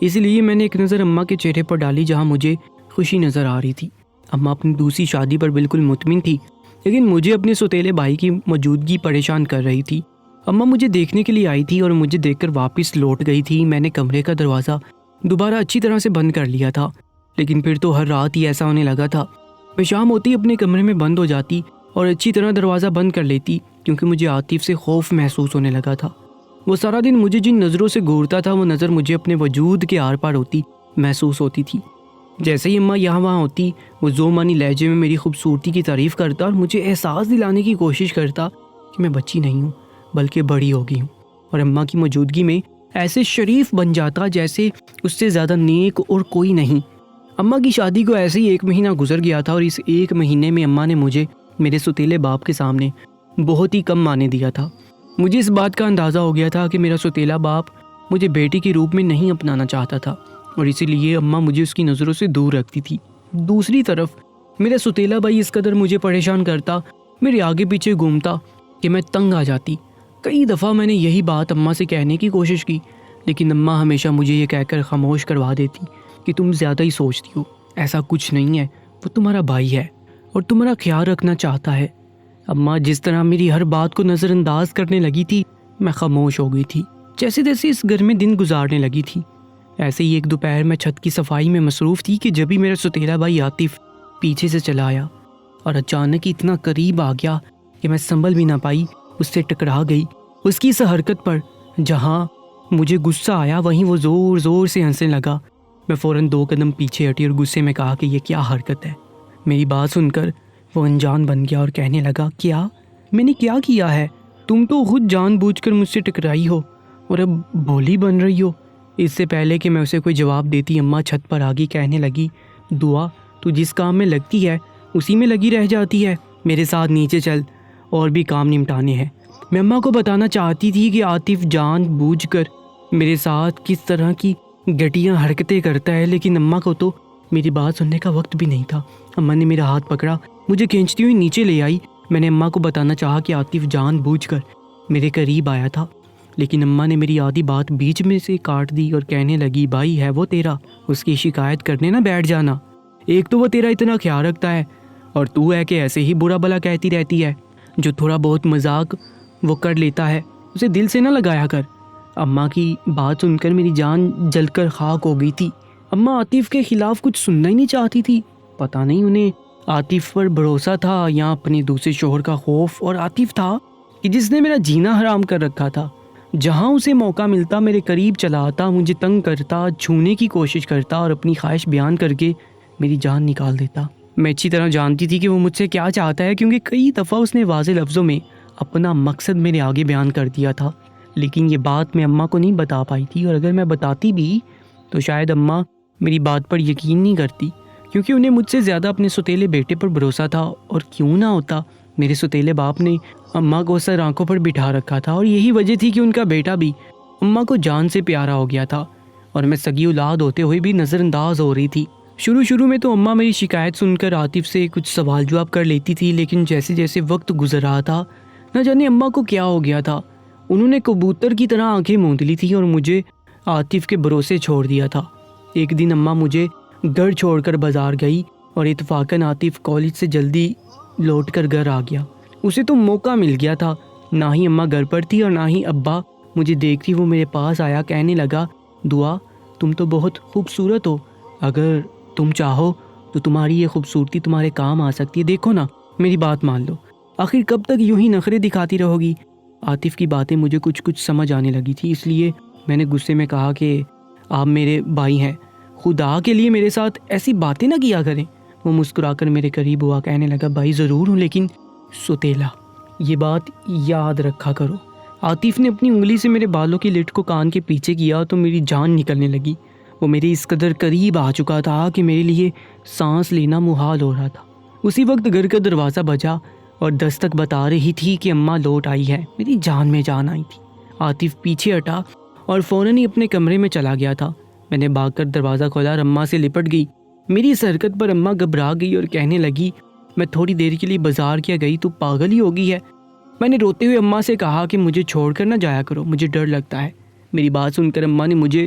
اسی لیے میں نے ایک نظر اماں کے چہرے پر ڈالی جہاں مجھے خوشی نظر آ رہی تھی۔ اماں اپنی دوسری شادی پر بالکل مطمئن تھی، لیکن مجھے اپنے سوتیلے بھائی کی موجودگی پریشان کر رہی تھی۔ اماں مجھے دیکھنے کے لیے آئی تھی اور مجھے دیکھ کر واپس لوٹ گئی تھی۔ میں نے کمرے کا دروازہ دوبارہ اچھی طرح سے بند کر لیا تھا، لیکن پھر تو ہر رات ہی ایسا ہونے لگا تھا۔ میں شام ہوتی اپنے کمرے میں بند ہو جاتی اور اچھی طرح دروازہ بند کر لیتی، کیونکہ مجھے عاطف سے خوف محسوس ہونے لگا تھا۔ وہ سارا دن مجھے جن نظروں سے گھورتا تھا، وہ نظر مجھے اپنے وجود کے آر پار ہوتی محسوس ہوتی تھی۔ جیسے ہی اماں یہاں وہاں ہوتی، وہ زومانی لہجے میں میری خوبصورتی کی تعریف کرتا اور مجھے احساس دلانے کی کوشش کرتا کہ میں بچی نہیں ہوں بلکہ بڑی ہو گئی ہوں، اور اماں کی موجودگی میں ایسے شریف بن جاتا جیسے اس سے زیادہ نیک اور کوئی نہیں۔ اماں کی شادی کو ایسے ہی 1 مہینہ گزر گیا تھا، اور اس 1 مہینے میں اماں نے مجھے میرے سوتیلے باپ کے سامنے بہت ہی کم مانے دیا تھا۔ مجھے اس بات کا اندازہ ہو گیا تھا کہ میرا سوتیلا باپ مجھے بیٹی کے روپ میں نہیں اپنانا چاہتا تھا، اور اسی لیے اماں مجھے اس کی نظروں سے دور رکھتی تھی۔ دوسری طرف میرا سوتیلا بھائی اس قدر مجھے پریشان کرتا، میرے آگے پیچھے گھومتا کہ میں تنگ آ جاتی۔ کئی دفعہ میں نے یہی بات اماں سے کہنے کی کوشش کی، لیکن اماں ہمیشہ مجھے یہ کہہ کر خاموش کروا دیتی کہ تم زیادہ ہی سوچتی ہو، ایسا کچھ نہیں ہے، وہ تمہارا بھائی ہے اور تمہارا خیال رکھنا چاہتا ہے۔ اماں جس طرح میری ہر بات کو نظر انداز کرنے لگی تھی، میں خاموش ہو گئی تھی۔ جیسے جیسے اس گھر میں دن گزارنے لگی تھی، ایسے ہی ایک دوپہر میں چھت کی صفائی میں مصروف تھی کہ جب ہی میرا سوتیلا بھائی عاطف پیچھے سے چلا آیا اور اچانک ہی اتنا قریب آ گیا کہ میں سنبھل بھی نہ پائی، اس سے ٹکرا گئی۔ اس کی اس حرکت پر جہاں مجھے غصہ آیا، وہیں وہ زور زور سے ہنسنے لگا۔ میں فوراً 2 قدم پیچھے ہٹی اور غصے میں کہا کہ یہ کیا حرکت ہے۔ میری بات سن کر وہ انجان بن گیا اور کہنے لگا، کیا میں نے کیا کیا ہے؟ تم تو خود جان بوجھ کر مجھ سے ٹکرائی ہو اور اب بھولی بن رہی ہو۔ اس سے پہلے کہ میں اسے کوئی جواب دیتی، اماں چھت پر آگی کہنے لگی، دعا تو جس کام میں لگتی ہے اسی میں لگی رہ جاتی ہے، میرے ساتھ نیچے چل، اور بھی کام نمٹانے ہیں۔ میں اماں کو بتانا چاہتی تھی کہ عاطف جان بوجھ کر میرے ساتھ کس طرح کی گھٹیا حرکتیں کرتا ہے، لیکن اماں کو تو میری بات سننے کا وقت بھی نہیں تھا۔ اماں نے میرا ہاتھ پکڑا، مجھے کھینچتی ہوئی نیچے لے آئی۔ میں نے اماں کو بتانا چاہا کہ عاطف جان بوجھ کر میرے قریب آیا تھا، لیکن اماں نے میری آدھی بات بیچ میں سے کاٹ دی اور کہنے لگی، بھائی ہے وہ تیرا، اس کی شکایت کرنے نہ بیٹھ جانا۔ ایک تو وہ تیرا اتنا خیال رکھتا ہے، اور تو ہے کہ ایسے ہی برا بلا کہتی رہتی ہے۔ جو تھوڑا بہت مذاق وہ کر لیتا ہے اسے دل سے نہ لگایا کر۔ اماں کی بات سن کر میری جان جل کر خاک ہو گئی تھی۔ اماں عاطف کے خلاف کچھ سننا ہی نہیں چاہتی تھی۔ پتہ نہیں انہیں عاطف پر بھروسہ تھا یا اپنے دوسرے شوہر کا خوف، اور عاطف تھا کہ جس نے میرا جینا حرام کر رکھا تھا۔ جہاں اسے موقع ملتا میرے قریب چلا آتا، مجھے تنگ کرتا، چھونے کی کوشش کرتا اور اپنی خواہش بیان کر کے میری جان نکال دیتا۔ میں اچھی طرح جانتی تھی کہ وہ مجھ سے کیا چاہتا ہے، کیونکہ کئی دفعہ اس نے واضح لفظوں میں اپنا مقصد میرے آگے بیان کر دیا تھا، لیکن یہ بات میں اماں کو نہیں بتا پائی تھی، اور اگر میں بتاتی بھی تو شاید اماں میری بات پر یقین نہیں کرتی، کیونکہ انہیں مجھ سے زیادہ اپنے سوتیلے بیٹے پر بھروسہ تھا۔ اور کیوں نہ ہوتا، میرے سوتیلے باپ نے اماں کو سر آنکھوں پر بٹھا رکھا تھا، اور یہی وجہ تھی کہ ان کا بیٹا بھی اماں کو جان سے پیارا ہو گیا تھا، اور میں سگی اولاد ہوتے ہوئے بھی نظر انداز ہو رہی تھی۔ شروع میں تو اماں میری شکایت سن کر عاطف سے کچھ سوال جواب کر لیتی تھی، لیکن جیسے جیسے وقت گزر رہا تھا، نہ جانے اماں کو کیا ہو گیا تھا، انہوں نے کبوتر کی طرح آنکھیں موند لی تھیں اور مجھے عاطف کے بھروسے چھوڑ دیا تھا۔ ایک دن اماں مجھے گھر چھوڑ کر بازار گئی، اور اتفاقاً عاطف کالج سے جلدی لوٹ کر گھر آ گیا۔ اسے تو موقع مل گیا تھا، نہ ہی اماں گھر پر تھی اور نہ ہی ابا۔ مجھے دیکھتی وہ میرے پاس آیا، کہنے لگا، دعا تم تو بہت خوبصورت ہو، اگر تم چاہو تو تمہاری یہ خوبصورتی تمہارے کام آ سکتی ہے، دیکھو نا، میری بات مان لو، آخر کب تک یوں ہی نخرے دکھاتی رہو گی؟ عاطف کی باتیں مجھے کچھ سمجھ آنے لگی تھی، اس لیے میں نے غصے میں کہا کہ آپ میرے بھائی ہیں، خدا کے لیے میرے ساتھ ایسی باتیں نہ کیا کریں۔ وہ مسکرا کر میرے قریب ہوا، کہنے لگا، بھائی ضرور ہوں، لیکن سوتیلا، یہ بات یاد رکھا کرو۔ عاطف نے اپنی انگلی سے میرے بالوں کی لٹ کو کان کے پیچھے کیا تو میری جان نکلنے لگی۔ وہ میرے اس قدر قریب آ چکا تھا کہ میرے لیے سانس لینا محال ہو رہا تھا۔ اسی وقت گھر کا دروازہ بجا اور دستک بتا رہی تھی کہ اماں لوٹ آئی ہے۔ میری جان میں جان آئی تھی۔ عاطف پیچھے ہٹا اور فوراً ہی اپنے کمرے میں چلا گیا تھا۔ میں نے بھاگ کر دروازہ کھولا اور اماں سے لپٹ گئی۔ میری اس حرکت پر اماں گھبرا گئی اور کہنے لگی، میں تھوڑی دیر کے لیے بازار کیا گئی، تو پاگل ہی ہو گئی ہے۔ میں نے روتے ہوئے اماں سے کہا کہ مجھے چھوڑ کر نہ جایا کرو، مجھے ڈر لگتا ہے۔ میری بات سن کر اماں نے مجھے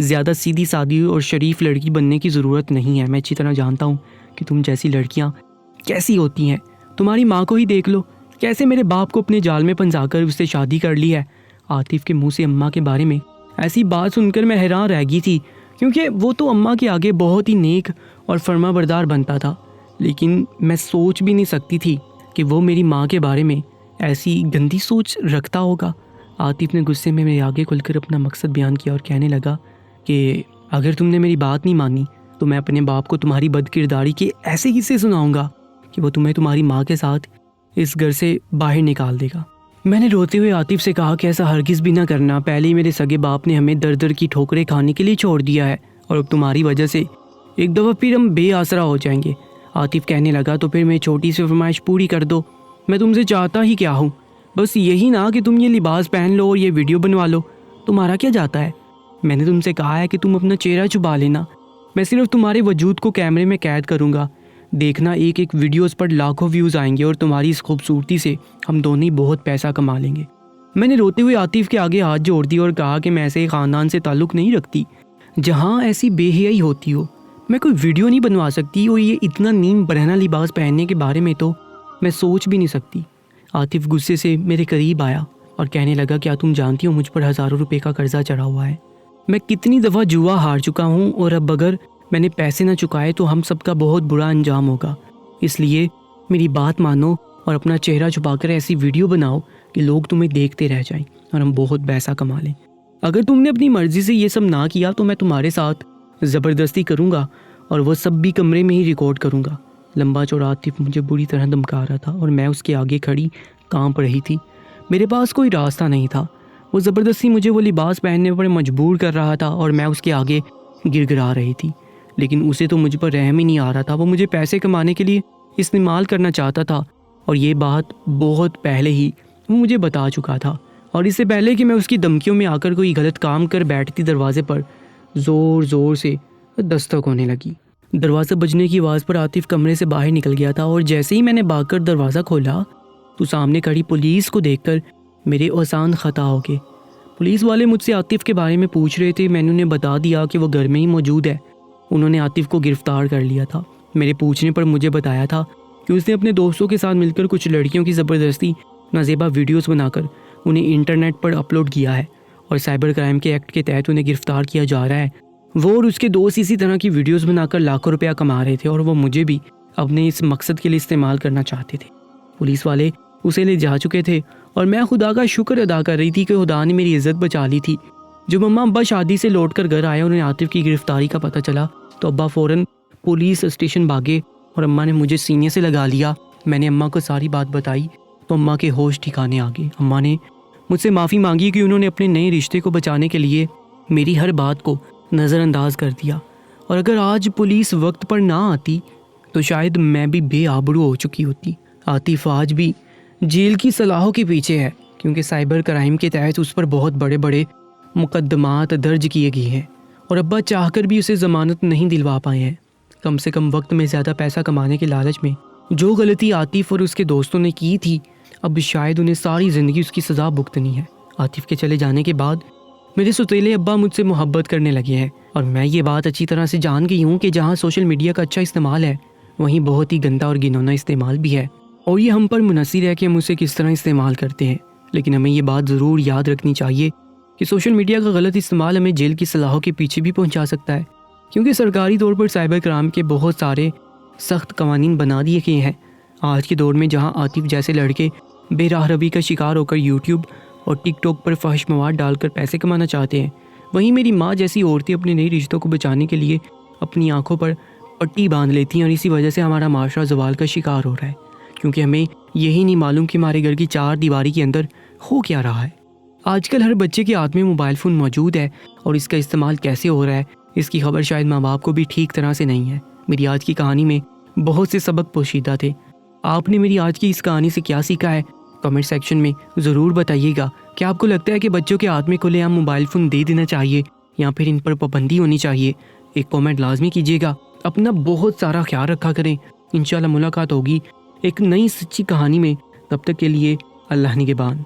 زیادہ سیدھی سادھی اور شریف لڑکی بننے کی ضرورت نہیں ہے. میں اچھی طرح جانتا ہوں کہ تم جیسی لڑکیاں کیسی ہوتی ہیں. تمہاری ماں کو ہی دیکھ لو, کیسے میرے باپ کو اپنے جال میں پھنسا کر اس سے شادی کر لی ہے. عاطف کے منہ سے اماں کے بارے میں ایسی بات سن کر میں حیران رہ گئی تھی, کیونکہ وہ تو اماں کے آگے بہت ہی نیک اور فرما بردار بنتا تھا, لیکن میں سوچ بھی نہیں سکتی تھی کہ وہ میری ماں کے بارے میں ایسی گندی سوچ رکھتا ہوگا. عاطف نے غصے میں میرے آگے کھل کر اپنا مقصد بیان کیا اور کہنے لگا کہ اگر تم نے میری بات نہیں مانی تو میں اپنے باپ کو تمہاری بد کرداری کے ایسے قصے سناؤں گا کہ وہ تمہیں تمہاری ماں کے ساتھ اس گھر سے باہر نکال دے گا. میں نے روتے ہوئے عاطف سے کہا کہ ایسا ہرگز بھی نہ کرنا. پہلے ہی میرے سگے باپ نے ہمیں در در کی ٹھوکریں کھانے کے لیے چھوڑ دیا ہے, اور اب تمہاری وجہ سے ایک دفعہ پھر ہم بے آسرا ہو جائیں گے. عاطف کہنے لگا تو پھر میں چھوٹی سی فرمائش پوری کر دو. میں تم سے چاہتا ہی کیا ہوں, بس یہی نا کہ تم یہ لباس پہن لو اور یہ ویڈیو بنوا لو. تمہارا کیا جاتا ہے؟ میں نے تم سے کہا ہے کہ تم اپنا چہرہ چھپا لینا. میں صرف تمہارے وجود کو کیمرے میں قید کروں گا. دیکھنا ایک ایک ویڈیوز پر لاکھوں ویوز آئیں گے اور تمہاری اس خوبصورتی سے ہم دونوں ہی بہت پیسہ کما لیں گے. میں نے روتے ہوئے عاطف کے آگے ہاتھ جوڑ دی اور کہا کہ میں ایسے خاندان سے تعلق نہیں رکھتی جہاں ایسی بے حیائی ہوتی ہو. میں کوئی ویڈیو نہیں بنوا سکتی, اور یہ اتنا نیم برہنہ لباس پہننے کے بارے میں تو میں سوچ بھی نہیں سکتی. عاطف غصے سے میرے قریب آیا اور کہنے لگا کیا تم جانتی ہو مجھ پر ہزاروں روپے کا قرضہ چڑھا ہوا ہے؟ میں کتنی دفعہ جوا ہار چکا ہوں, اور اب اگر میں نے پیسے نہ چکائے تو ہم سب کا بہت برا انجام ہوگا. اس لیے میری بات مانو اور اپنا چہرہ چھپا کر ایسی ویڈیو بناؤ کہ لوگ تمہیں دیکھتے رہ جائیں اور ہم بہت پیسہ کما لیں. اگر تم نے اپنی مرضی سے یہ سب نہ کیا تو میں تمہارے ساتھ زبردستی کروں گا اور وہ سب بھی کمرے میں ہی ریکارڈ کروں گا. لمبا چوڑا عاطف مجھے بری طرح دھمکا رہا تھا اور میں اس کے آگے کھڑی کانپ رہی تھی. میرے پاس کوئی راستہ نہیں تھا. وہ زبردستی مجھے وہ لباس پہننے پر مجبور کر رہا تھا اور میں اس کے آگے گر گرا رہی تھی, لیکن اسے تو مجھ پر رحم ہی نہیں آ رہا تھا. وہ مجھے پیسے کمانے کے لیے استعمال کرنا چاہتا تھا, اور یہ بات بہت پہلے ہی وہ مجھے بتا چکا تھا. اور اس سے پہلے کہ میں اس کی دھمکیوں میں آ کر کوئی غلط کام کر بیٹھتی, دروازے پر زور زور سے دستک ہونے لگی. دروازہ بجنے کی آواز پر عاطف کمرے سے باہر نکل گیا تھا, اور جیسے ہی میں نے بھاگ کر دروازہ کھولا تو سامنے کھڑی پولیس کو دیکھ کر میرے اوزان خطا ہو گئے. پولیس والے مجھ سے عاطف کے بارے میں پوچھ رہے تھے. میں نے انہیں بتا دیا کہ وہ گھر میں ہی موجود ہے. انہوں نے عاطف کو گرفتار کر لیا تھا. میرے پوچھنے پر مجھے بتایا تھا کہ اس نے اپنے دوستوں کے ساتھ مل کر کچھ لڑکیوں کی زبردستی نازیبا ویڈیوز بنا کر انہیں انٹرنیٹ پر اپلوڈ کیا ہے, اور سائبر کرائم کے ایکٹ کے تحت انہیں گرفتار کیا جا رہا ہے. وہ اور اس کے دوست اسی طرح کی ویڈیوز بنا کر لاکھوں روپیہ کما رہے تھے, اور وہ مجھے بھی اپنے اس مقصد کے لیے استعمال کرنا چاہتے تھے. پولیس والے اسے لے جا چکے تھے, اور میں خدا کا شکر ادا کر رہی تھی کہ خدا نے میری عزت بچا لی تھی. جب اماں ابا شادی سے لوٹ کر گھر آئے اور انہیں عاطف کی گرفتاری کا پتہ چلا تو ابا فوراً پولیس اسٹیشن بھاگے اور اماں نے مجھے سینے سے لگا لیا. میں نے اماں کو ساری بات بتائی تو اماں کے ہوش ٹھکانے آ گئے. اماں نے مجھ سے معافی مانگی کہ انہوں نے اپنے نئے رشتے کو بچانے کے لیے میری ہر بات کو نظر انداز کر دیا, اور اگر آج پولیس وقت پر نہ آتی تو شاید میں بھی بے آبرو ہو چکی ہوتی. عاطف آج بھی جیل کی سلاخوں کے پیچھے ہے, کیونکہ سائبر کرائم کے تحت اس پر بہت بڑے بڑے مقدمات درج کیے گئے ہیں, اور ابا چاہ کر بھی اسے ضمانت نہیں دلوا پائے ہیں. کم سے کم وقت میں زیادہ پیسہ کمانے کے لالچ میں جو غلطی عاطف اور اس کے دوستوں نے کی تھی, اب شاید انہیں ساری زندگی اس کی سزا بھگتنی ہے. عاطف کے چلے جانے کے بعد میرے سوتیلے ابا مجھ سے محبت کرنے لگے ہیں, اور میں یہ بات اچھی طرح سے جان گئی ہوں کہ جہاں سوشل میڈیا کا اچھا استعمال ہے وہیں بہت ہی گندا اور گھنونا استعمال بھی ہے, اور یہ ہم پر منحصر ہے کہ ہم اسے کس طرح استعمال کرتے ہیں. لیکن ہمیں یہ بات ضرور یاد رکھنی چاہیے کہ سوشل میڈیا کا غلط استعمال ہمیں جیل کی سلاخوں کے پیچھے بھی پہنچا سکتا ہے, کیونکہ سرکاری طور پر سائبر کرائم کے بہت سارے سخت قوانین بنا دیے گئے ہیں. آج کے دور میں جہاں عاطف جیسے لڑکے بے راہ روی کا شکار ہو کر یوٹیوب اور ٹک ٹاک پر فحش مواد ڈال کر پیسے کمانا چاہتے ہیں, وہیں میری ماں جیسی عورتیں اپنے نئے رشتوں کو بچانے کے لیے اپنی آنکھوں پر پٹی باندھ لیتی ہیں, اور اسی وجہ سے ہمارا معاشرہ زوال کا شکار ہو رہا ہے, کیونکہ ہمیں یہی نہیں معلوم کہ ہمارے گھر کی چار دیواری کے اندر ہو کیا رہا ہے. آج کل ہر بچے کے ہاتھ میں موبائل فون موجود ہے, اور اس کا استعمال کیسے ہو رہا ہے اس کی خبر شاید ماں باپ کو بھی ٹھیک طرح سے نہیں ہے. میری آج کی کہانی میں بہت سے سبق پوشیدہ تھے. آپ نے میری آج کی اس کہانی سے کیا سیکھا ہے کمنٹ سیکشن میں ضرور بتائیے گا. کیا آپ کو لگتا ہے کہ بچوں کے ہاتھ میں کھلے عام موبائل فون دے دینا چاہیے یا پھر ان پر پابندی ہونی چاہیے؟ ایک کامنٹ لازمی کیجیے گا. اپنا بہت سارا خیال رکھا کریں. انشاءاللہ ملاقات ہوگی ایک نئی سچی کہانی میں. تب تک کے لیے اللہ نگہبان.